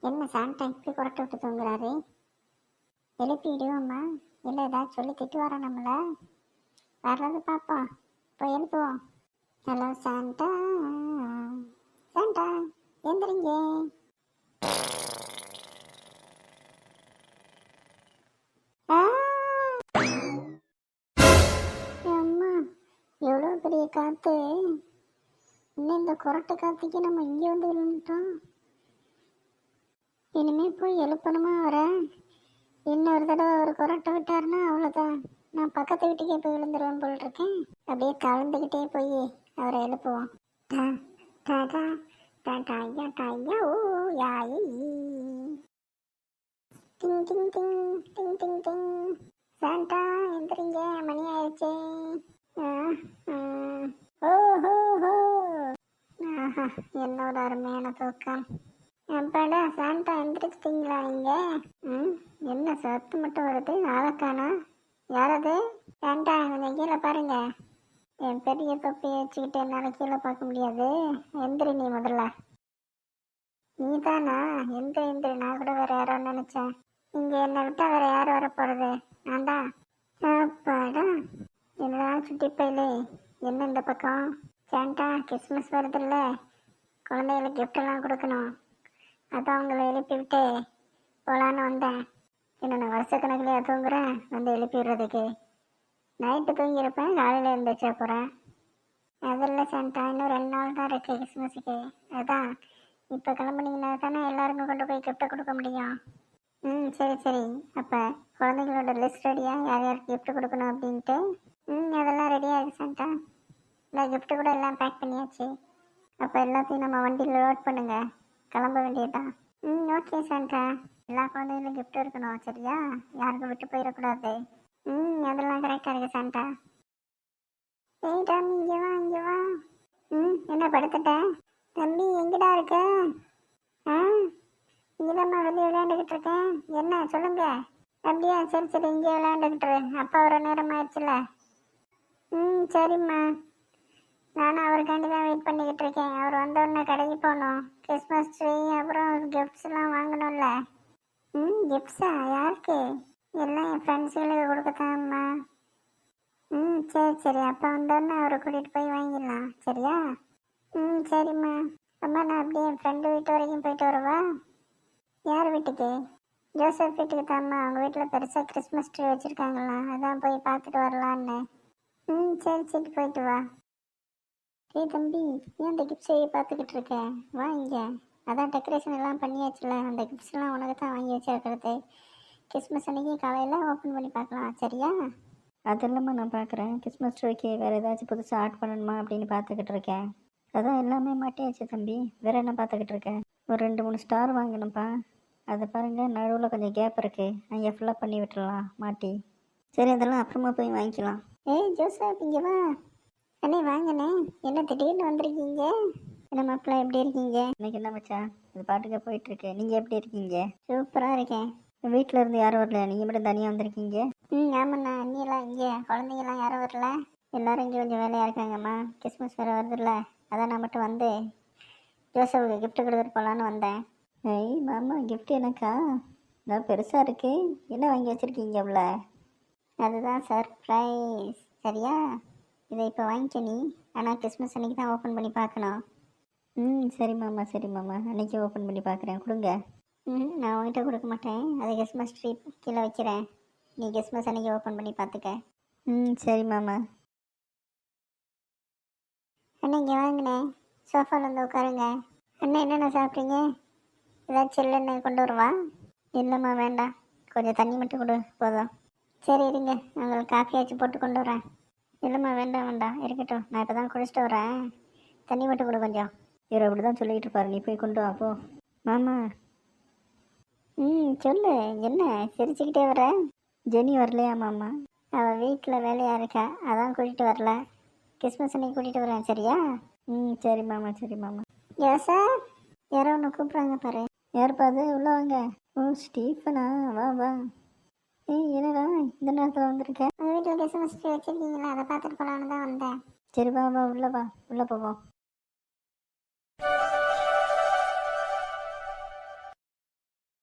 என்ன சாண்டா இப்படி குரட்டை விட்டு தூங்குறாரு? எழுப்பி விடுவோம்மா, இல்லை ஏதாவது சொல்லி திட்டு வரோம் நம்மள. வர்றது பார்ப்போம், இப்போ எழுப்புவோம். ஹலோ சாண்டா, சாண்டா எந்திரிங்க. அம்மா, எவ்வளோ பெரிய காற்று! இன்னும் இந்த குரட்டை காற்றுக்கு நம்ம இங்கே வந்து விழுந்துட்டோம். இனிமே போய் எழுப்பணுமா அவரை? இன்னொரு தடவை ஒரு குரட்டை விட்டாருன்னா அவ்வளோதான், நான் பக்கத்து வீட்டுக்கே போய் விழுந்துருவேன் போல் இருக்கேன். அப்படியே கலந்துக்கிட்டே போய் அவரை எழுப்புவோம். டா டாடா டாடா ஐயா டாய்யா ஓ யாயி டிங் டிங் டிங் டிங் டிங் டிங். சாண்டா எந்திரிங்க, மணி ஆயிடுச்சே. ஓ ஹோ ஹோ. ஆஹா, என்னோட அருமையான தூக்கம். அப்பாடா, சாண்டா எந்திரிச்சிட்டிங்களா நீங்க? என்ன சத்து மட்டும் வருது, ஆளக்கானா? யாரது? சாண்டா கொஞ்சம் கீழே பாருங்க. என் பெரிய தொப்பியை வச்சுக்கிட்டு என்னால் கீழே பார்க்க முடியாது. எந்திரி நீ முதல்ல. நீ தானா? எந்திரி, நான் கூட வேற யாரோ நினைச்சேன். இங்க என்னை விட்டா வேற யார் வர போறது? நான் தான். அப்பாடா, என்னடா சுட்டி பையலே, என்ன இந்த பக்கம்? சாண்டா, கிறிஸ்மஸ் வருதுல்ல, குழந்தைகளுக்கு கிஃப்டெல்லாம் கொடுக்கணும். அதான் அவங்கள எழுப்பி விட்டு போகலான்னு வந்தேன். என்ன வருஷக்கணக்கிலேயே தூங்குறேன் வந்து எழுப்பி விடுறதுக்கு? நைட்டு தூங்கியிருப்பேன், காலையில் எழுந்திரிச்சா போகிறேன். அதில் சாண்டா, இன்னும் 2 நாள் தான் இருக்குது கிறிஸ்மஸுக்கு. அதான் இப்போ கிளம்புனீங்கன்னா தானே எல்லாருக்கும் கொண்டு போய் கிஃப்ட்டை கொடுக்க முடியும். சரி. அப்போ குழந்தைங்களோட லிஸ்ட் ரெடியாக யார் யாருக்கு கிஃப்ட் கொடுக்கணும் அப்படின்ட்டு? அதெல்லாம் ரெடியாக இருக்குது சாண்டா. இந்த கிஃப்ட்டு கூட எல்லாம் பேக் பண்ணியாச்சு. அப்போ எல்லாத்தையும் நம்ம வண்டியில் லோட் பண்ணுங்க, கிளம்ப வேண்டியதுதான். Okay Santa. எல்லா குழந்தைங்களும் கிஃப்ட் இருக்கணும், சரியா? யாருக்கும் விட்டு போயிடக்கூடாது. அதெல்லாம் கரெக்டாக இருக்குது சாண்டா. ஏய்டா, இங்கே வா. என்ன படுத்துட்டேன்? தம்பி எங்கடா இருக்க? இங்கேதாம்மா வெளியே விளையாண்டுக்கிட்டு இருக்கேன். என்ன சொல்லுங்க? அப்படியா, சரி இங்கே விளையாண்டுக்கிட்டு அப்பா வர நேரம் ஆயிடுச்சுல. சரிம்மா, நானும் அவருக்காண்டி தான் வெயிட் பண்ணிக்கிட்டு இருக்கேன். அவர் வந்தோடனே கடைக்கு போகணும். கிறிஸ்மஸ் ட்ரீ அப்புறம் கிஃப்ட்ஸ்லாம் வாங்கணும்ல. கிஃப்ட்ஸா? யாருக்கு? எல்லாம் என் ஃப்ரெண்ட்ஸுகளுக்கு கொடுக்கத்தாம்மா. சரி, அப்போ வந்தோடனே அவரை கூட்டிகிட்டு போய் வாங்கிடலாம், சரியா? சரிம்மா. அம்மா, நான் அப்படியே என் ஃப்ரெண்டு வீட்டு வரைக்கும் போயிட்டு வருவா. யார் வீட்டுக்கு? ஜோசப் வீட்டுக்கு தாம்மா. அவங்க வீட்டில் பெருசாக கிறிஸ்மஸ் ட்ரீ வச்சுருக்காங்களா, அதான் போய் பார்த்துட்டு வரலான்னு. சரி போயிட்டு வா. தம்பி, ஏன் அந்த கிஃப்ட்ஸை பார்த்துக்கிட்டு இருக்கேன்? வா இங்கே. அதான் டெக்கரேஷன் எல்லாம் பண்ணியாச்சுல, அந்த கிஃப்ட்ஸ்லாம் உனக்கு தான் வாங்கி வச்சிருக்கிறது. கிறிஸ்மஸ் அன்னைக்கு காலையில் ஓப்பன் பண்ணி பார்க்கலாம், சரியா? அது இல்லாமல் நான் பார்க்குறேன், கிறிஸ்மஸ் ட்ரீக்கு வேறு ஏதாச்சும் புதுசாக ஆட் பண்ணணுமா அப்படின்னு பார்த்துக்கிட்டு இருக்கேன். அதான் எல்லாமே மாட்டியாச்சு தம்பி. வேறு என்ன பார்த்துக்கிட்டு இருக்கேன்? ஒரு 2-3 ஸ்டார் வாங்கணும்ப்பா. அதை பாருங்கள், நடுவில் கொஞ்சம் கேப் இருக்குது, அங்கே ஃபுல்லாக பண்ணி விட்டுடலாம் மாட்டி. சரி, அதெல்லாம் அப்புறமா போய் வாங்கிக்கலாம். ஜோசப், இங்கே வா. அண்ணே வாங்கண்ணே, என்ன திடீர்னு வந்திருக்கீங்க? என்ன மாப்பிள்ள, எப்படி இருக்கீங்க? இன்னைக்கு என்ன மச்சா, இது பாட்டுக்க போயிட்டுருக்கு. நீங்கள் எப்படி இருக்கீங்க? சூப்பராக இருக்கேன். வீட்டில் இருந்து யாரும் வரல, நீங்கள் மட்டும் தனியாக வந்திருக்கீங்க? ஆமாண்ணா, அண்ணியெல்லாம் இங்கே, குழந்தைங்களாம் யாரும் வரல. எல்லோரும் இங்கே கொஞ்சம் வேலையாக இருக்காங்கம்மா. கிறிஸ்மஸ் வேறு வருதுல்ல, அதான் நான் மட்டும் வந்து ஜோசப்புக்கு கிஃப்ட் கொடுத்துட்டு போகலான்னு வந்தேன். மாமா, கிஃப்ட் எனக்கா? நான் பெருசாக இருக்கு. என்ன வாங்கி வச்சுருக்கீங்க அவ்வளோ? அதுதான் சர்ப்ரைஸ், சரியா? இதை இப்போ வாங்கிக்க நீ. ஆனால் கிறிஸ்மஸ் அன்றைக்கி தான் ஓப்பன் பண்ணி பார்க்கணும். சரி மாமா, அன்றைக்கி ஓப்பன் பண்ணி பார்க்குறேன், கொடுங்க. நான் உங்கள்கிட்ட கொடுக்க மாட்டேன், அதை கிறிஸ்மஸ் ட்ரீ கீழே வைக்கிறேன். நீ கிறிஸ்மஸ் அன்றைக்கி ஓப்பன் பண்ணி பார்த்துக்க. சரி மாமா. அண்ணா இங்கே வாங்கினே, சோஃபாவில் வந்து உட்காருங்க. அண்ணா என்னென்ன சாப்பிட்றீங்க? ஏதாச்சும் இல்லைன்னு கொண்டு வருவா? இல்லைம்மா, வேண்டாம், கொஞ்சம் தண்ணி மட்டும் கொடு போதும். சரி இருங்க, உங்களுக்கு காஃபியாச்சும் போட்டு கொண்டு வரேன். இல்லைம்மா, வேண்டாம், இருக்கட்டும், நான் இப்போ தான் குடிச்சிட்டு வரேன். தண்ணி மட்டும் கொடு கொஞ்சம். இவர் அப்படி தான் சொல்லிக்கிட்டு இருப்பாரு, நீ போய் கொண்டு வா போ. மாமா. சொல்லு, என்ன சிரிச்சுக்கிட்டே வர? ஜெனி வரலையா மாமா? அவள் வீட்டில் வேலையாக இருக்கா, அதான் கூட்டிகிட்டு வரல. கிறிஸ்மஸ் அன்னைக்கு கூட்டிகிட்டு வரேன், சரியா? சரி மாமா. யோசா, யாரோ ஒன்று கூப்பிட்றாங்க பாரு. யாருப்பா அது? உள்ள வாங்க. ஸ்டீஃபனா, வா. என்னடா இந்த நேரத்தில் வந்திருக்கேன்? உங்கள் வீட்டில் கிறிஸ்மஸ் ட்ரீ வச்சுருக்கீங்களா, அதை பார்த்துட்டு போகலான்னு தான் வந்தேன். சரி வா, உள்ளே போவோம்.